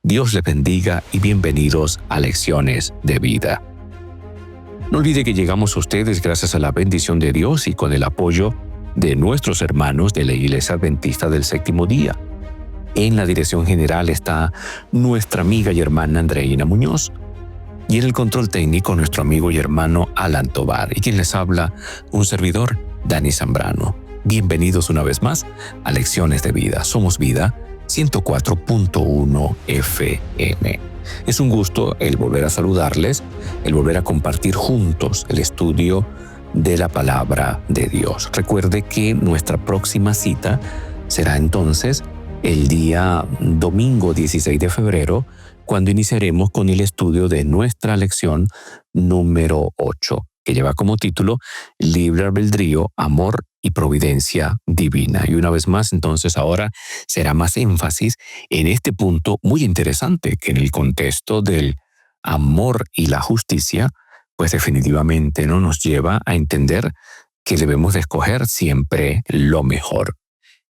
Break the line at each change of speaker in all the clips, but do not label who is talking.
Dios les bendiga y bienvenidos a Lecciones de Vida. No olvide que llegamos a ustedes gracias a la bendición de Dios y con el apoyo de nuestros hermanos de la Iglesia Adventista del Séptimo Día. En la dirección general está nuestra amiga y hermana Andreina Muñoz y en el control técnico nuestro amigo y hermano Alan Tobar y quien les habla, un servidor, Dani Zambrano. Bienvenidos una vez más a Lecciones de Vida. Somos Vida 104.1 FM. Es un gusto el volver a saludarles, el volver a compartir juntos el estudio de la palabra de Dios. Recuerde que nuestra próxima cita será entonces el día domingo 16 de febrero, cuando iniciaremos con el estudio de nuestra lección número 8, que lleva como título Libre Albedrío, Amor y Providencia Divina. Y una vez más, entonces ahora será más énfasis en este punto muy interesante, que en el contexto del amor y la justicia, pues definitivamente no nos lleva a entender que debemos de escoger siempre lo mejor.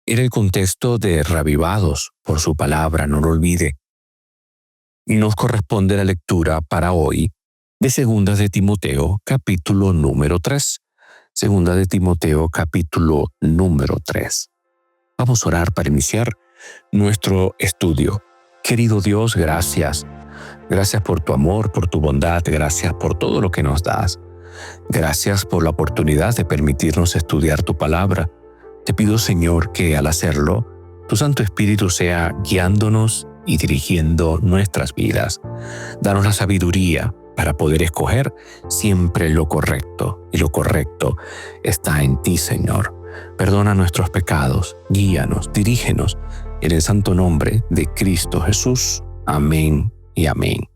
En el contexto de reavivados por su palabra, no lo olvide, nos corresponde la lectura para hoy de Segunda de Timoteo, capítulo número 3. Segunda de Timoteo, capítulo número 3. Vamos a orar para iniciar nuestro estudio. Querido Dios, gracias. Gracias por tu amor, por tu bondad, gracias por todo lo que nos das. Gracias por la oportunidad de permitirnos estudiar tu palabra. Te pido, Señor, que al hacerlo, tu Santo Espíritu sea guiándonos y dirigiendo nuestras vidas. Danos la sabiduría para poder escoger siempre lo correcto, y lo correcto está en ti, Señor. Perdona nuestros pecados, guíanos, dirígenos, en el santo nombre de Cristo Jesús. Amén y amén.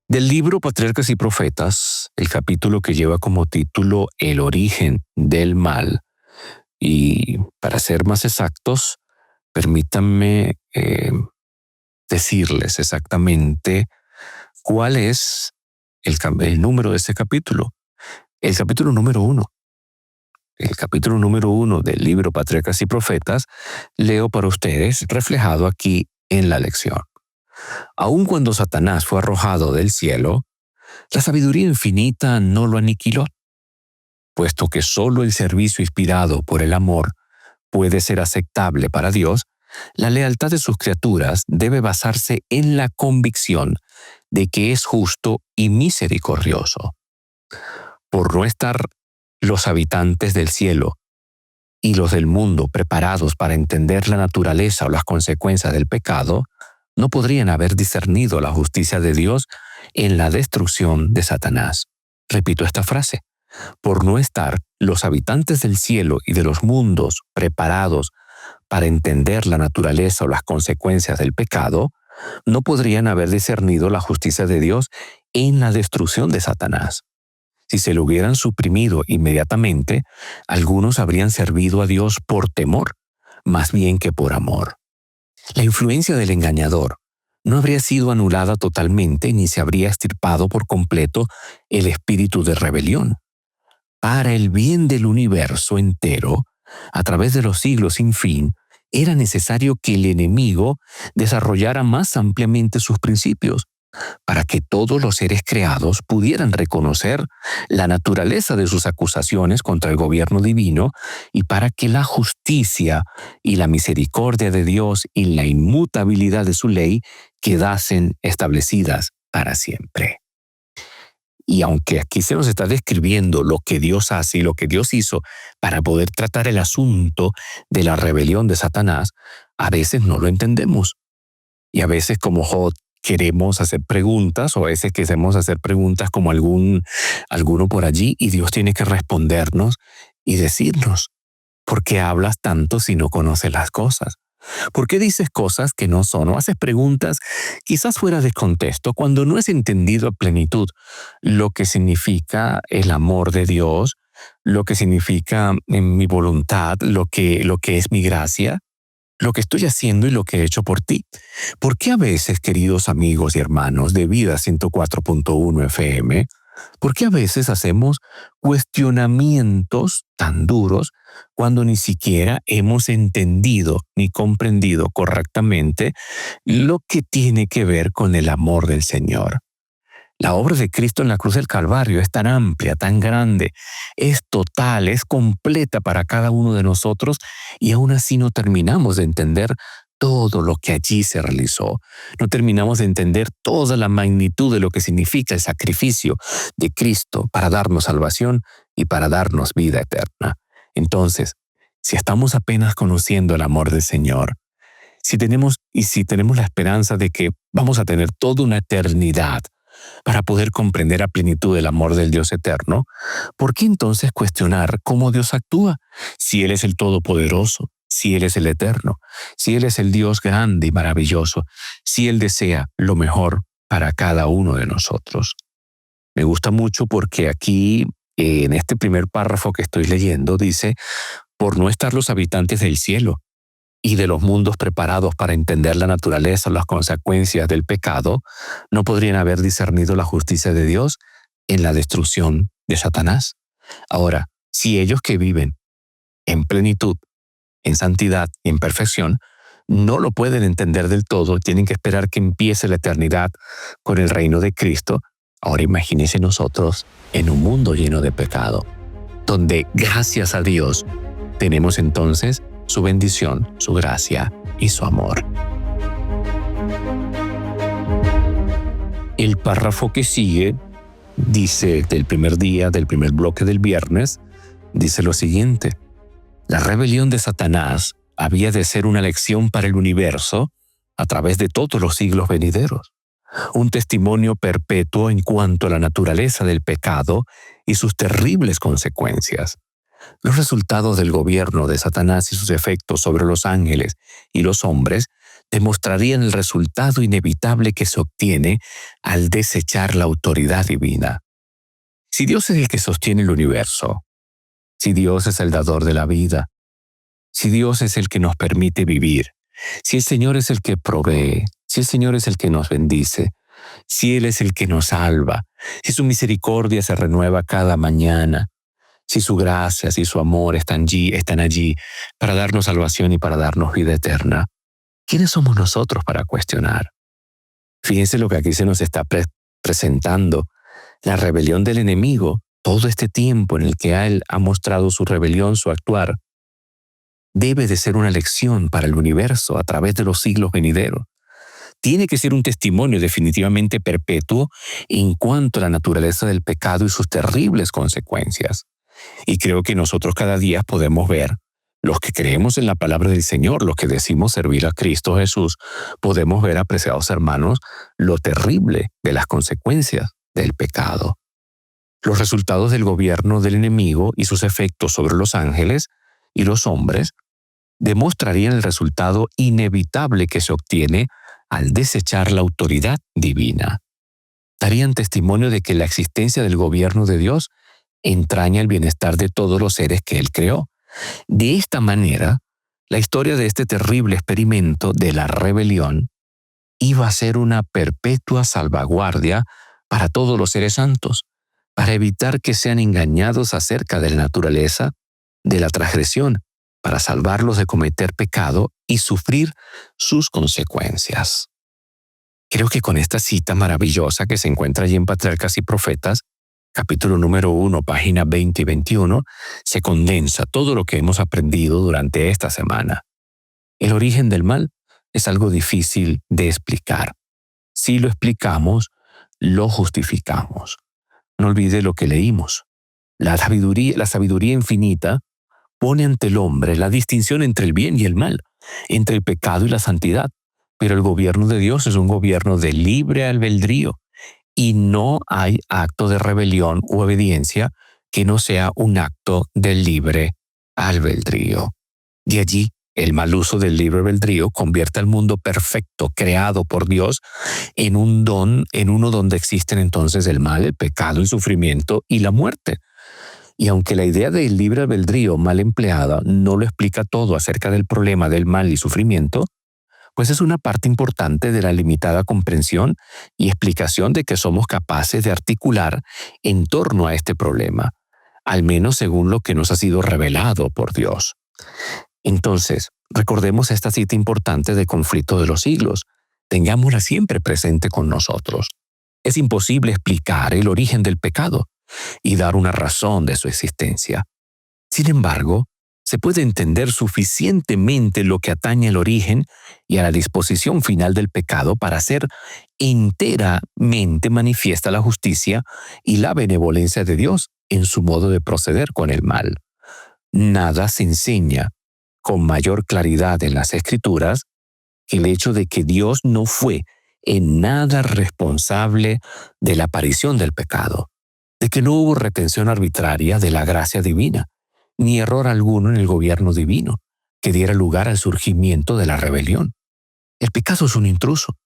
Del libro Patriarcas y Profetas, el capítulo que lleva como título El origen del mal, y para ser más exactos, permítanme decirles exactamente cuál es el número de este capítulo. El capítulo número 1. El capítulo número 1 del libro Patriarcas y Profetas leo para ustedes reflejado aquí en la lección. Aun cuando Satanás fue arrojado del cielo, la sabiduría infinita no lo aniquiló, puesto que solo el servicio inspirado por el amor puede ser aceptable para Dios. La lealtad de sus criaturas debe basarse en la convicción de que es justo y misericordioso. Por no estar los habitantes del cielo y los del mundo preparados para entender la naturaleza o las consecuencias del pecado, no podrían haber discernido la justicia de Dios en la destrucción de Satanás. Repito esta frase. Por no estar los habitantes del cielo y de los mundos preparados para entender la naturaleza o las consecuencias del pecado, no podrían haber discernido la justicia de Dios en la destrucción de Satanás. Si se lo hubieran suprimido inmediatamente, algunos habrían servido a Dios por temor, más bien que por amor. La influencia del engañador no habría sido anulada totalmente ni se habría extirpado por completo el espíritu de rebelión. Para el bien del universo entero, a través de los siglos sin fin, era necesario que el enemigo desarrollara más ampliamente sus principios, para que todos los seres creados pudieran reconocer la naturaleza de sus acusaciones contra el gobierno divino y para que la justicia y la misericordia de Dios y la inmutabilidad de su ley quedasen establecidas para siempre. Y aunque aquí se nos está describiendo lo que Dios hace y lo que Dios hizo para poder tratar el asunto de la rebelión de Satanás, a veces no lo entendemos. Y a veces como Job queremos hacer preguntas, o a veces queremos hacer preguntas como alguno por allí, y Dios tiene que respondernos y decirnos, ¿por qué hablas tanto si no conoces las cosas? ¿Por qué dices cosas que no son o haces preguntas quizás fuera de contexto cuando no has entendido a plenitud lo que significa el amor de Dios, lo que significa mi voluntad, lo que es mi gracia, lo que estoy haciendo y lo que he hecho por ti? ¿Por qué a veces, queridos amigos y hermanos de Vida 104.1 FM, ¿Por qué a veces hacemos cuestionamientos tan duros cuando ni siquiera hemos entendido ni comprendido correctamente lo que tiene que ver con el amor del Señor? La obra de Cristo en la cruz del Calvario es tan amplia, tan grande, es total, es completa para cada uno de nosotros y aún así no terminamos de entender todo lo que allí se realizó. No terminamos de entender toda la magnitud de lo que significa el sacrificio de Cristo para darnos salvación y para darnos vida eterna. Entonces, si estamos apenas conociendo el amor del Señor, si tenemos la esperanza de que vamos a tener toda una eternidad para poder comprender a plenitud el amor del Dios eterno, ¿por qué entonces cuestionar cómo Dios actúa? Si Él es el Todopoderoso, si Él es el Eterno, si Él es el Dios grande y maravilloso, si Él desea lo mejor para cada uno de nosotros. Me gusta mucho porque aquí, en este primer párrafo que estoy leyendo, dice, por no estar los habitantes del cielo y de los mundos preparados para entender la naturaleza o las consecuencias del pecado, no podrían haber discernido la justicia de Dios en la destrucción de Satanás. Ahora, si ellos que viven en plenitud, en santidad y en perfección, no lo pueden entender del todo, tienen que esperar que empiece la eternidad con el reino de Cristo. Ahora imagínense nosotros en un mundo lleno de pecado, donde gracias a Dios tenemos entonces su bendición, su gracia y su amor. El párrafo que sigue dice, del primer día, del primer bloque del viernes, dice lo siguiente: la rebelión de Satanás había de ser una lección para el universo a través de todos los siglos venideros, un testimonio perpetuo en cuanto a la naturaleza del pecado y sus terribles consecuencias. Los resultados del gobierno de Satanás y sus efectos sobre los ángeles y los hombres demostrarían el resultado inevitable que se obtiene al desechar la autoridad divina. Si Dios es el que sostiene el universo, si Dios es el dador de la vida, si Dios es el que nos permite vivir, si el Señor es el que provee, si el Señor es el que nos bendice, si Él es el que nos salva, si su misericordia se renueva cada mañana, si su gracia, si su amor están allí para darnos salvación y para darnos vida eterna, ¿quiénes somos nosotros para cuestionar? Fíjense lo que aquí se nos está presentando, la rebelión del enemigo, todo este tiempo en el que Él ha mostrado su rebelión, su actuar, debe de ser una lección para el universo a través de los siglos venideros. Tiene que ser un testimonio definitivamente perpetuo en cuanto a la naturaleza del pecado y sus terribles consecuencias. Y creo que nosotros cada día podemos ver, los que creemos en la palabra del Señor, los que decimos servir a Cristo Jesús, podemos ver, apreciados hermanos, lo terrible de las consecuencias del pecado. Los resultados del gobierno del enemigo y sus efectos sobre los ángeles y los hombres demostrarían el resultado inevitable que se obtiene al desechar la autoridad divina. Darían testimonio de que la existencia del gobierno de Dios entraña el bienestar de todos los seres que Él creó. De esta manera, la historia de este terrible experimento de la rebelión iba a ser una perpetua salvaguardia para todos los seres santos, para evitar que sean engañados acerca de la naturaleza de la transgresión, para salvarlos de cometer pecado y sufrir sus consecuencias. Creo que con esta cita maravillosa que se encuentra allí en Patriarcas y Profetas, capítulo número 1, página 20 y 21, se condensa todo lo que hemos aprendido durante esta semana. El origen del mal es algo difícil de explicar. Si lo explicamos, lo justificamos. No olvide lo que leímos. La sabiduría infinita pone ante el hombre la distinción entre el bien y el mal, entre el pecado y la santidad. Pero el gobierno de Dios es un gobierno de libre albedrío y no hay acto de rebelión u obediencia que no sea un acto de libre albedrío. De allí, el mal uso del libre albedrío convierte al mundo perfecto creado por Dios en uno donde existen entonces el mal, el pecado, el sufrimiento y la muerte. Y aunque la idea del libre albedrío mal empleada no lo explica todo acerca del problema del mal y sufrimiento, pues es una parte importante de la limitada comprensión y explicación de que somos capaces de articular en torno a este problema, al menos según lo que nos ha sido revelado por Dios. Entonces, recordemos esta cita importante de Conflicto de los Siglos. Tengámosla siempre presente con nosotros. Es imposible explicar el origen del pecado y dar una razón de su existencia. Sin embargo, se puede entender suficientemente lo que atañe al origen y a la disposición final del pecado para hacer enteramente manifiesta la justicia y la benevolencia de Dios en su modo de proceder con el mal. Nada se enseña con mayor claridad en las Escrituras que el hecho de que Dios no fue en nada responsable de la aparición del pecado, de que no hubo retención arbitraria de la gracia divina, ni error alguno en el gobierno divino que diera lugar al surgimiento de la rebelión. El pecado es un intruso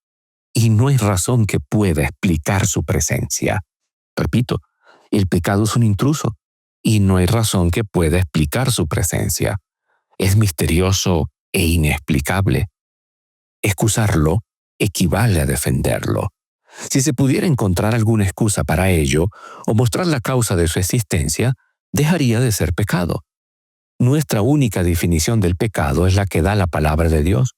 y no hay razón que pueda explicar su presencia. Repito, el pecado es un intruso y no hay razón que pueda explicar su presencia. Es misterioso e inexplicable. Excusarlo equivale a defenderlo. Si se pudiera encontrar alguna excusa para ello o mostrar la causa de su existencia, dejaría de ser pecado. Nuestra única definición del pecado es la que da la palabra de Dios.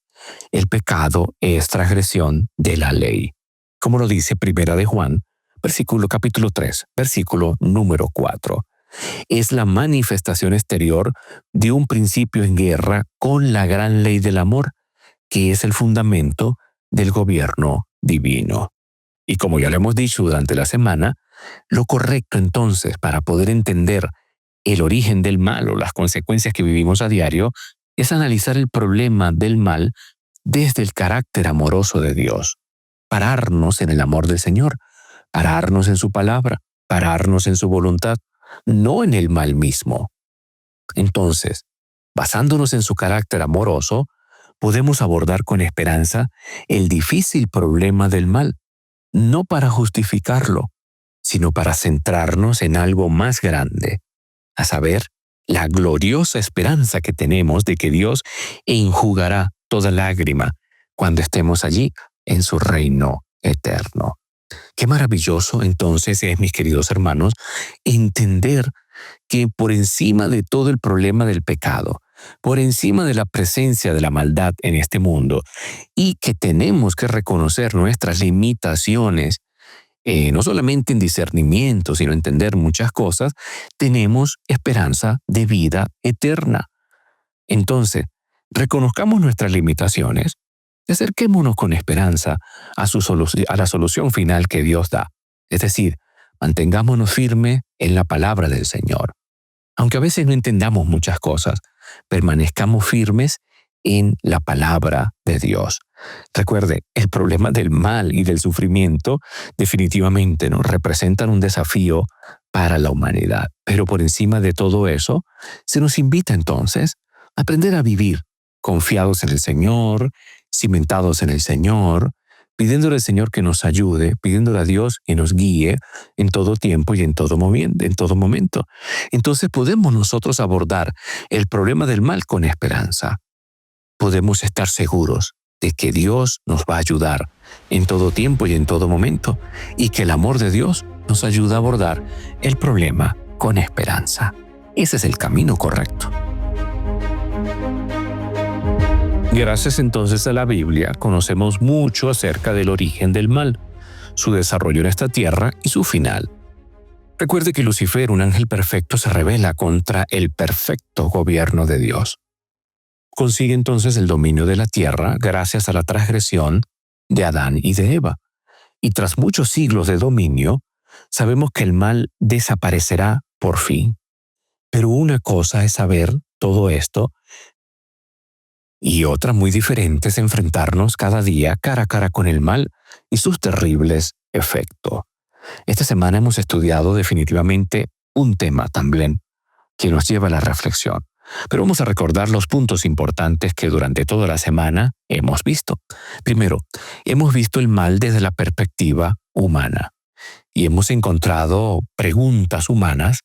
El pecado es transgresión de la ley, como lo dice Primera de Juan, capítulo 3, versículo número 4. Es la manifestación exterior de un principio en guerra con la gran ley del amor, que es el fundamento del gobierno divino. Y como ya lo hemos dicho durante la semana, lo correcto entonces para poder entender el origen del mal o las consecuencias que vivimos a diario es analizar el problema del mal desde el carácter amoroso de Dios. Pararnos en el amor del Señor, pararnos en su palabra, pararnos en su voluntad, no en el mal mismo. Entonces, basándonos en su carácter amoroso, podemos abordar con esperanza el difícil problema del mal, no para justificarlo, sino para centrarnos en algo más grande, a saber, la gloriosa esperanza que tenemos de que Dios enjugará toda lágrima cuando estemos allí en su reino eterno. Qué maravilloso entonces es, mis queridos hermanos, entender que por encima de todo el problema del pecado, por encima de la presencia de la maldad en este mundo, y que tenemos que reconocer nuestras limitaciones, no solamente en discernimiento, sino entender muchas cosas, tenemos esperanza de vida eterna. Entonces, reconozcamos nuestras limitaciones y acerquémonos con esperanza a la solución final que Dios da. Es decir, mantengámonos firmes en la palabra del Señor. Aunque a veces no entendamos muchas cosas, permanezcamos firmes en la palabra de Dios. Recuerde, el problema del mal y del sufrimiento definitivamente nos representan un desafío para la humanidad. Pero por encima de todo eso, se nos invita entonces a aprender a vivir confiados en el Señor, cimentados en el Señor, pidiéndole al Señor que nos ayude, pidiéndole a Dios que nos guíe en todo tiempo y en todo momento. Entonces podemos nosotros abordar el problema del mal con esperanza. Podemos estar seguros de que Dios nos va a ayudar en todo tiempo y en todo momento, y que el amor de Dios nos ayuda a abordar el problema con esperanza. Ese es el camino correcto. Gracias entonces a la Biblia, conocemos mucho acerca del origen del mal, su desarrollo en esta tierra y su final. Recuerde que Lucifer, un ángel perfecto, se rebela contra el perfecto gobierno de Dios. Consigue entonces el dominio de la tierra gracias a la transgresión de Adán y de Eva. Y tras muchos siglos de dominio, sabemos que el mal desaparecerá por fin. Pero una cosa es saber todo esto y otra muy diferente es enfrentarnos cada día cara a cara con el mal y sus terribles efectos. Esta semana hemos estudiado definitivamente un tema también que nos lleva a la reflexión. Pero vamos a recordar los puntos importantes que durante toda la semana hemos visto. Primero, hemos visto el mal desde la perspectiva humana y hemos encontrado preguntas humanas,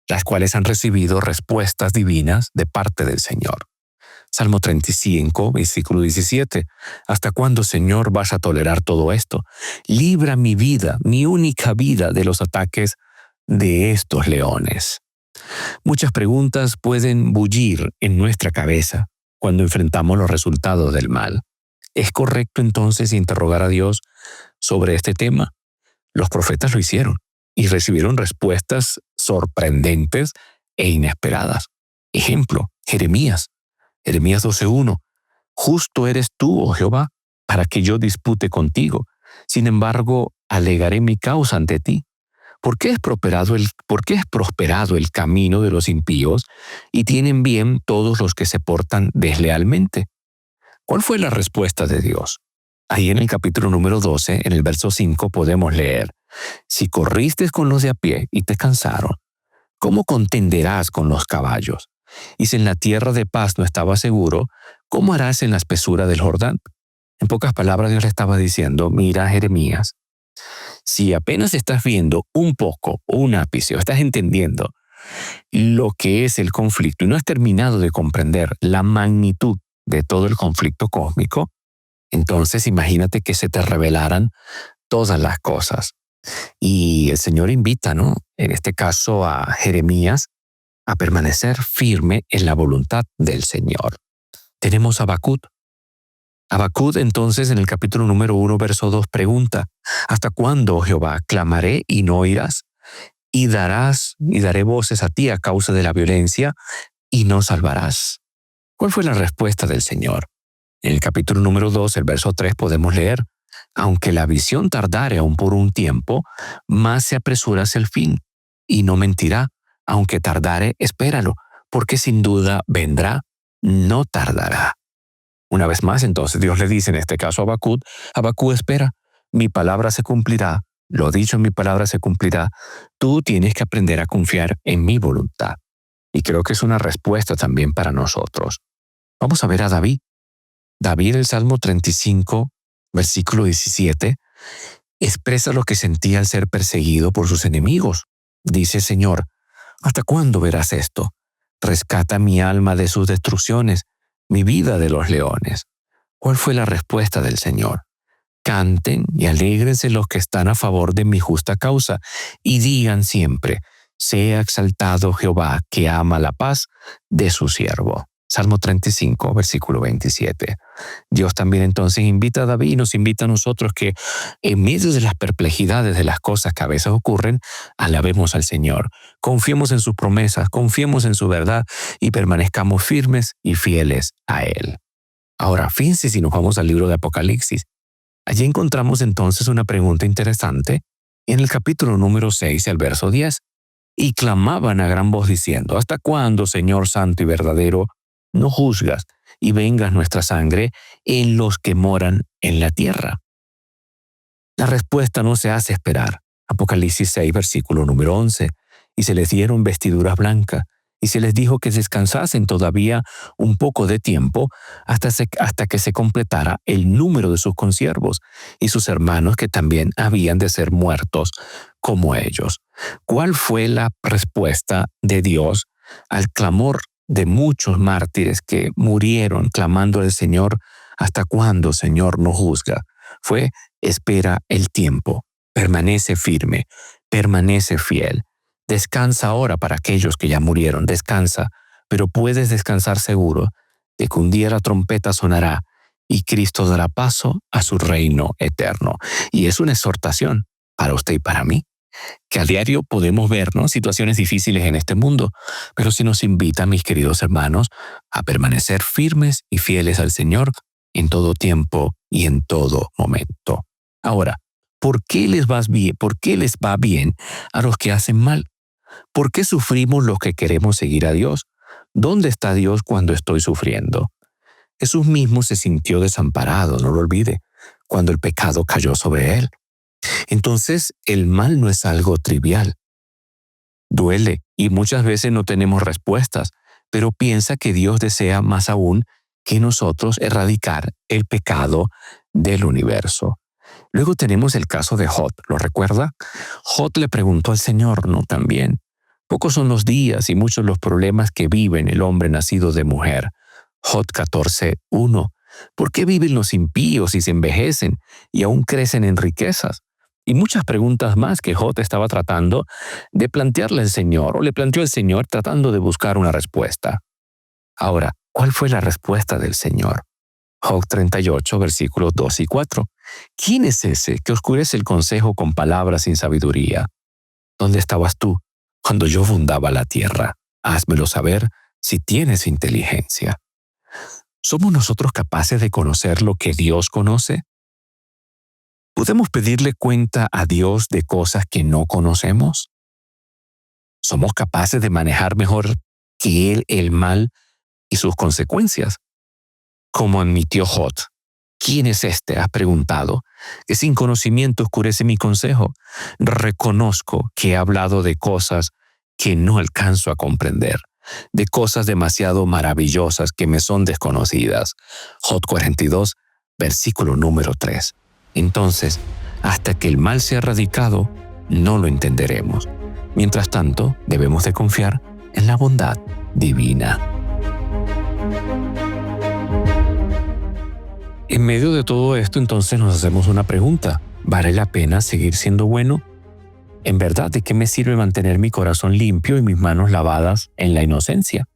las cuales han recibido respuestas divinas de parte del Señor. Salmo 35, versículo 17. ¿Hasta cuándo, Señor, vas a tolerar todo esto? Libra mi vida, mi única vida, de los ataques de estos leones. Muchas preguntas pueden bullir en nuestra cabeza cuando enfrentamos los resultados del mal. ¿Es correcto entonces interrogar a Dios sobre este tema? Los profetas lo hicieron y recibieron respuestas sorprendentes e inesperadas. Ejemplo, Jeremías 12:1. Justo eres tú, oh Jehová, para que yo dispute contigo. Sin embargo, alegaré mi causa ante ti. ¿Por qué es prosperado el camino de los impíos y tienen bien todos los que se portan deslealmente? ¿Cuál fue la respuesta de Dios? Ahí en el capítulo número 12, en el verso 5, podemos leer: si corriste con los de a pie y te cansaron, ¿cómo contenderás con los caballos? Y si en la tierra de paz no estabas seguro, ¿cómo harás en la espesura del Jordán? En pocas palabras, Dios le estaba diciendo: mira, Jeremías, si apenas estás viendo un poco o un ápice, o estás entendiendo lo que es el conflicto y no has terminado de comprender la magnitud de todo el conflicto cósmico, entonces imagínate que se te revelaran todas las cosas. Y el Señor invita, ¿no?, en este caso a Jeremías, a permanecer firme en la voluntad del Señor. Tenemos a Habacuc. Habacuc entonces en el capítulo número 1, verso 2 pregunta: ¿hasta cuándo, oh Jehová, clamaré y no oirás? Y daré voces a ti a causa de la violencia y no salvarás. ¿Cuál fue la respuesta del Señor? En el capítulo número 2, el verso 3 podemos leer: aunque la visión tardare aún por un tiempo, más se apresura hacia el fin, y no mentirá. Aunque tardare, espéralo, porque sin duda vendrá, no tardará. Una vez más, entonces Dios le dice en este caso a Habacuc: Habacuc, espera, mi palabra se cumplirá, lo dicho en mi palabra se cumplirá. Tú tienes que aprender a confiar en mi voluntad. Y creo que es una respuesta también para nosotros. Vamos a ver a David. David, el Salmo 35, versículo 17, expresa lo que sentía al ser perseguido por sus enemigos. Dice: Señor, ¿hasta cuándo verás esto? Rescata mi alma de sus destrucciones, mi vida de los leones. ¿Cuál fue la respuesta del Señor? Canten y alégrense los que están a favor de mi justa causa, y digan siempre: sea exaltado Jehová, que ama la paz de su siervo. Salmo 35, versículo 27. Dios también entonces invita a David y nos invita a nosotros que en medio de las perplejidades de las cosas que a veces ocurren, alabemos al Señor, confiemos en sus promesas, confiemos en su verdad y permanezcamos firmes y fieles a Él. Ahora, fíjense si nos vamos al libro de Apocalipsis. Allí encontramos entonces una pregunta interesante en el capítulo número 6, al verso 10. Y clamaban a gran voz diciendo: ¿hasta cuándo, Señor santo y verdadero, no juzgas y vengas nuestra sangre en los que moran en la tierra? La respuesta no se hace esperar. Apocalipsis 6, versículo número 11. Y se les dieron vestiduras blancas, y se les dijo que descansasen todavía un poco de tiempo hasta que se completara el número de sus consiervos y sus hermanos, que también habían de ser muertos como ellos. ¿Cuál fue la respuesta de Dios al clamor de muchos mártires que murieron clamando al Señor: ¿hasta cuándo, Señor, no juzga? Fue: espera el tiempo, permanece firme, permanece fiel. Descansa ahora. Para aquellos que ya murieron, descansa, pero puedes descansar seguro de que un día la trompeta sonará y Cristo dará paso a su reino eterno. Y es una exhortación para usted y para mí, que a diario podemos ver, ¿no?, situaciones difíciles en este mundo, pero sí nos invita, mis queridos hermanos, a permanecer firmes y fieles al Señor en todo tiempo y en todo momento. Ahora, ¿por qué les va bien a los que hacen mal? ¿Por qué sufrimos los que queremos seguir a Dios? ¿Dónde está Dios cuando estoy sufriendo? Jesús mismo se sintió desamparado, no lo olvide, cuando el pecado cayó sobre él. Entonces, el mal no es algo trivial. Duele y muchas veces no tenemos respuestas, pero piensa que Dios desea más aún que nosotros erradicar el pecado del universo. Luego tenemos el caso de Job, ¿lo recuerda? Job le preguntó al Señor, ¿no?, también: pocos son los días y muchos los problemas que vive el hombre nacido de mujer. Job 14:1. ¿Por qué viven los impíos y se envejecen y aún crecen en riquezas? Y muchas preguntas más que Job estaba tratando de plantearle al Señor, o le planteó al Señor tratando de buscar una respuesta. Ahora, ¿cuál fue la respuesta del Señor? Job 38, versículos 2 y 4. ¿Quién es ese que oscurece el consejo con palabras sin sabiduría? ¿Dónde estabas tú cuando yo fundaba la tierra? Házmelo saber si tienes inteligencia. ¿Somos nosotros capaces de conocer lo que Dios conoce? ¿Podemos pedirle cuenta a Dios de cosas que no conocemos? ¿Somos capaces de manejar mejor que Él el mal y sus consecuencias? Como admitió Job, ¿quién es este? Ha preguntado, que sin conocimiento oscurece mi consejo. Reconozco que he hablado de cosas que no alcanzo a comprender, de cosas demasiado maravillosas que me son desconocidas. Job 42, versículo número 3. Entonces, hasta que el mal sea erradicado, no lo entenderemos. Mientras tanto, debemos de confiar en la bondad divina. En medio de todo esto, entonces nos hacemos una pregunta. ¿Vale la pena seguir siendo bueno? ¿En verdad de qué me sirve mantener mi corazón limpio y mis manos lavadas en la inocencia?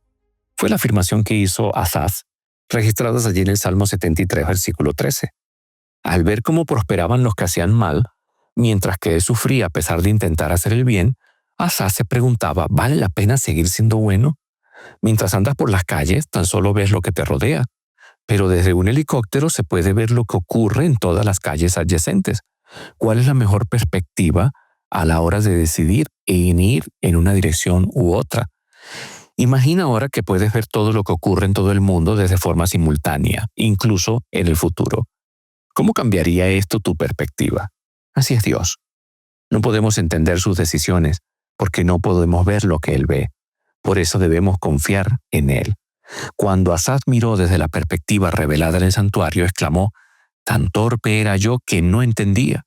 Fue la afirmación que hizo Asaf, registradas allí en el Salmo 73, versículo 13. Al ver cómo prosperaban los que hacían mal, mientras que él sufría a pesar de intentar hacer el bien, Asaf se preguntaba, ¿vale la pena seguir siendo bueno? Mientras andas por las calles, tan solo ves lo que te rodea, pero desde un helicóptero se puede ver lo que ocurre en todas las calles adyacentes. ¿Cuál es la mejor perspectiva a la hora de decidir en ir en una dirección u otra? Imagina ahora que puedes ver todo lo que ocurre en todo el mundo desde forma simultánea, incluso en el futuro. ¿Cómo cambiaría esto tu perspectiva? Así es Dios. No podemos entender sus decisiones porque no podemos ver lo que Él ve. Por eso debemos confiar en Él. Cuando Asaf miró desde la perspectiva revelada en el santuario, exclamó, «Tan torpe era yo que no entendía.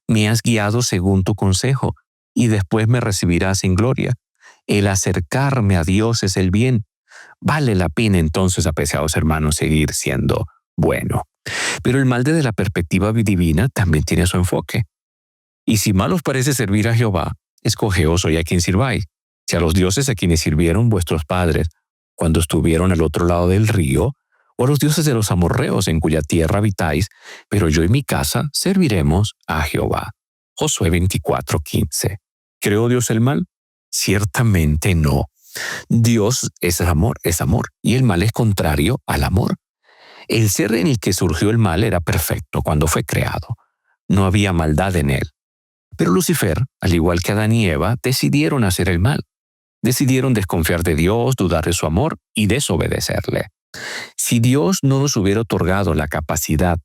Me has guiado según tu consejo, y después me recibirás en gloria. El acercarme a Dios es el bien. Vale la pena entonces, apreciados hermanos, seguir siendo bueno». Pero el mal desde la perspectiva divina también tiene su enfoque. Y si mal os parece servir a Jehová, escogeos hoy a quien sirváis. Si a los dioses a quienes sirvieron vuestros padres cuando estuvieron al otro lado del río, o a los dioses de los amorreos en cuya tierra habitáis, pero yo y mi casa serviremos a Jehová. Josué 24:15. ¿Creó Dios el mal? Ciertamente no. Dios es amor, y el mal es contrario al amor. El ser en el que surgió el mal era perfecto cuando fue creado. No había maldad en él. Pero Lucifer, al igual que Adán y Eva, decidieron hacer el mal. Decidieron desconfiar de Dios, dudar de su amor y desobedecerle. Si Dios no nos hubiera otorgado la capacidad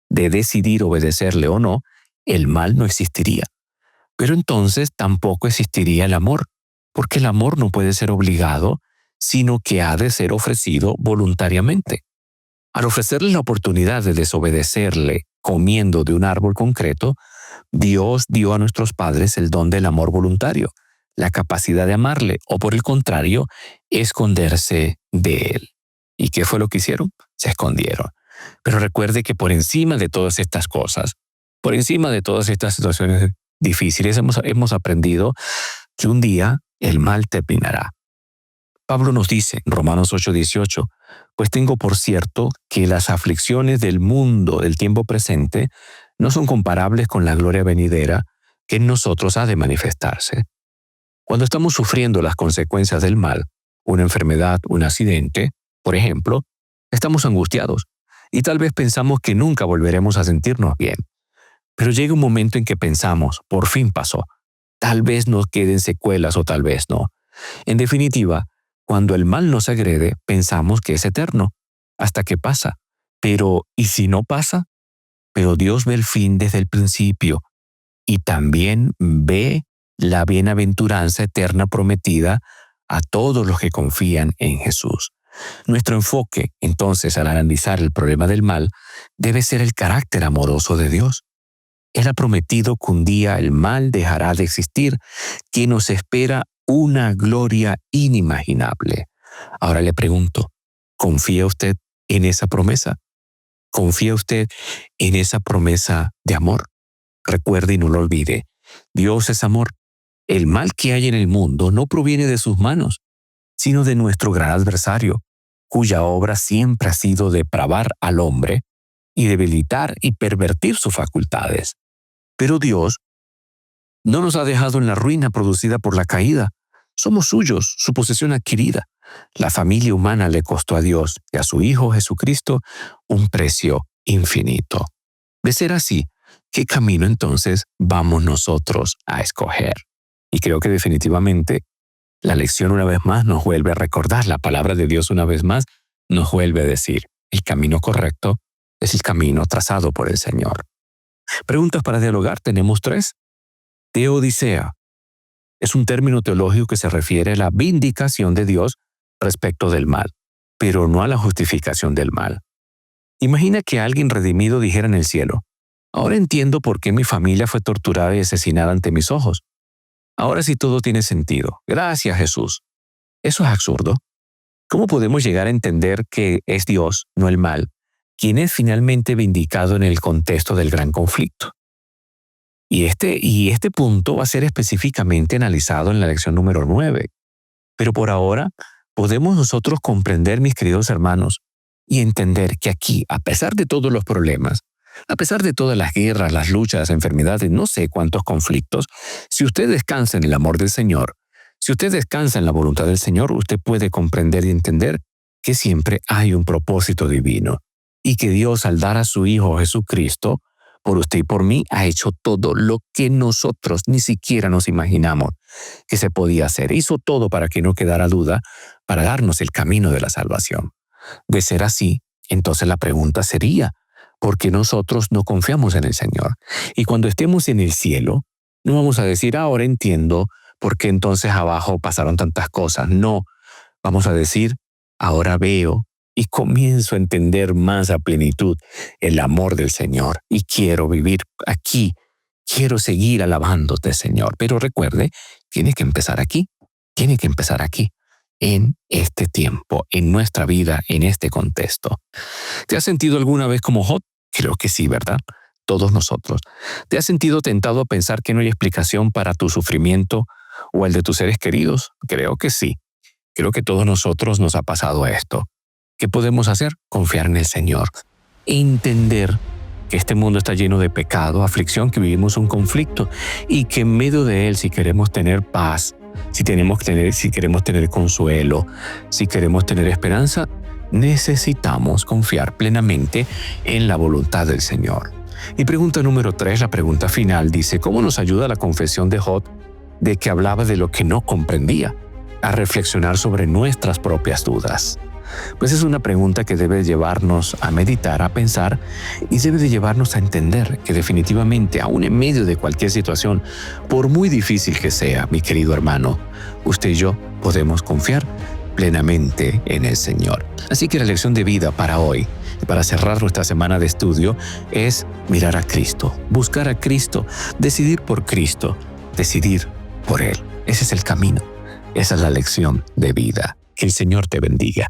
de decidir obedecerle o no, el mal no existiría. Pero entonces tampoco existiría el amor, porque el amor no puede ser obligado, sino que ha de ser ofrecido voluntariamente. Al ofrecerle la oportunidad de desobedecerle comiendo de un árbol concreto, Dios dio a nuestros padres el don del amor voluntario, la capacidad de amarle, o por el contrario, esconderse de él. ¿Y qué fue lo que hicieron? Se escondieron. Pero recuerde que por encima de todas estas cosas, por encima de todas estas situaciones difíciles, hemos aprendido que un día el mal terminará. Pablo nos dice en Romanos 8:18, pues tengo por cierto que las aflicciones del mundo del tiempo presente no son comparables con la gloria venidera que en nosotros ha de manifestarse. Cuando estamos sufriendo las consecuencias del mal, una enfermedad, un accidente, por ejemplo, estamos angustiados y tal vez pensamos que nunca volveremos a sentirnos bien. Pero llega un momento en que pensamos, por fin pasó. Tal vez nos queden secuelas o tal vez no. En definitiva, cuando el mal nos agrede, pensamos que es eterno, hasta que pasa. Pero, ¿y si no pasa? Pero Dios ve el fin desde el principio y también ve la bienaventuranza eterna prometida a todos los que confían en Jesús. Nuestro enfoque, entonces, al analizar el problema del mal, debe ser el carácter amoroso de Dios. Él ha prometido que un día el mal dejará de existir, que nos espera una gloria inimaginable. Ahora le pregunto, ¿Confía usted en esa promesa? ¿Confía usted en esa promesa de amor? Recuerde y no lo olvide, Dios es amor. El mal que hay en el mundo no proviene de sus manos, sino de nuestro gran adversario, cuya obra siempre ha sido depravar al hombre y debilitar y pervertir sus facultades. Pero Dios no nos ha dejado en la ruina producida por la caída. Somos suyos, su posesión adquirida. La familia humana le costó a Dios y a su Hijo Jesucristo un precio infinito. De ser así, ¿qué camino entonces vamos nosotros a escoger? Y creo que definitivamente la lección una vez más nos vuelve a recordar, la palabra de Dios una vez más nos vuelve a decir, el camino correcto es el camino trazado por el Señor. Preguntas para dialogar, tenemos 3. Teodicea es un término teológico que se refiere a la vindicación de Dios respecto del mal, pero no a la justificación del mal. Imagina que alguien redimido dijera en el cielo, ahora entiendo por qué mi familia fue torturada y asesinada ante mis ojos. Ahora sí todo tiene sentido. Gracias, Jesús. Eso es absurdo. ¿Cómo podemos llegar a entender que es Dios, no el mal, quien es finalmente vindicado en el contexto del gran conflicto? Y este punto va a ser específicamente analizado en la lección número 9. Pero por ahora, podemos nosotros comprender, mis queridos hermanos, y entender que aquí, a pesar de todos los problemas, a pesar de todas las guerras, las luchas, las enfermedades, no sé cuántos conflictos, si usted descansa en el amor del Señor, si usted descansa en la voluntad del Señor, usted puede comprender y entender que siempre hay un propósito divino y que Dios, al dar a su Hijo Jesucristo, por usted y por mí, ha hecho todo lo que nosotros ni siquiera nos imaginamos que se podía hacer. Hizo todo para que no quedara duda, para darnos el camino de la salvación. De ser así, entonces la pregunta sería, ¿por qué nosotros no confiamos en el Señor? Y cuando estemos en el cielo, no vamos a decir, ahora entiendo por qué entonces abajo pasaron tantas cosas. No, vamos a decir, ahora veo y comienzo a entender más a plenitud el amor del Señor y quiero vivir aquí, quiero seguir alabándote, Señor. Pero recuerde, tiene que empezar aquí, en este tiempo, en nuestra vida, en este contexto. ¿Te has sentido alguna vez como Job? Creo que sí, ¿verdad? Todos nosotros. ¿Te has sentido tentado a pensar que no hay explicación para tu sufrimiento o el de tus seres queridos? Creo que sí. Creo que todos nosotros nos ha pasado esto. ¿Qué podemos hacer? Confiar en el Señor. Entender que este mundo está lleno de pecado, aflicción, que vivimos un conflicto y que en medio de él, si queremos tener paz, si queremos tener consuelo, si queremos tener esperanza, necesitamos confiar plenamente en la voluntad del Señor. Y pregunta número 3, la pregunta final, dice, ¿cómo nos ayuda la confesión de Job de que hablaba de lo que no comprendía, a reflexionar sobre nuestras propias dudas? Pues es una pregunta que debe llevarnos a meditar, a pensar y debe de llevarnos a entender que definitivamente, aún en medio de cualquier situación, por muy difícil que sea, mi querido hermano, usted y yo podemos confiar plenamente en el Señor. Así que la lección de vida para hoy, para cerrar nuestra semana de estudio, es mirar a Cristo, buscar a Cristo, decidir por Cristo, decidir por Él. Ese es el camino, esa es la lección de vida. Que el Señor te bendiga.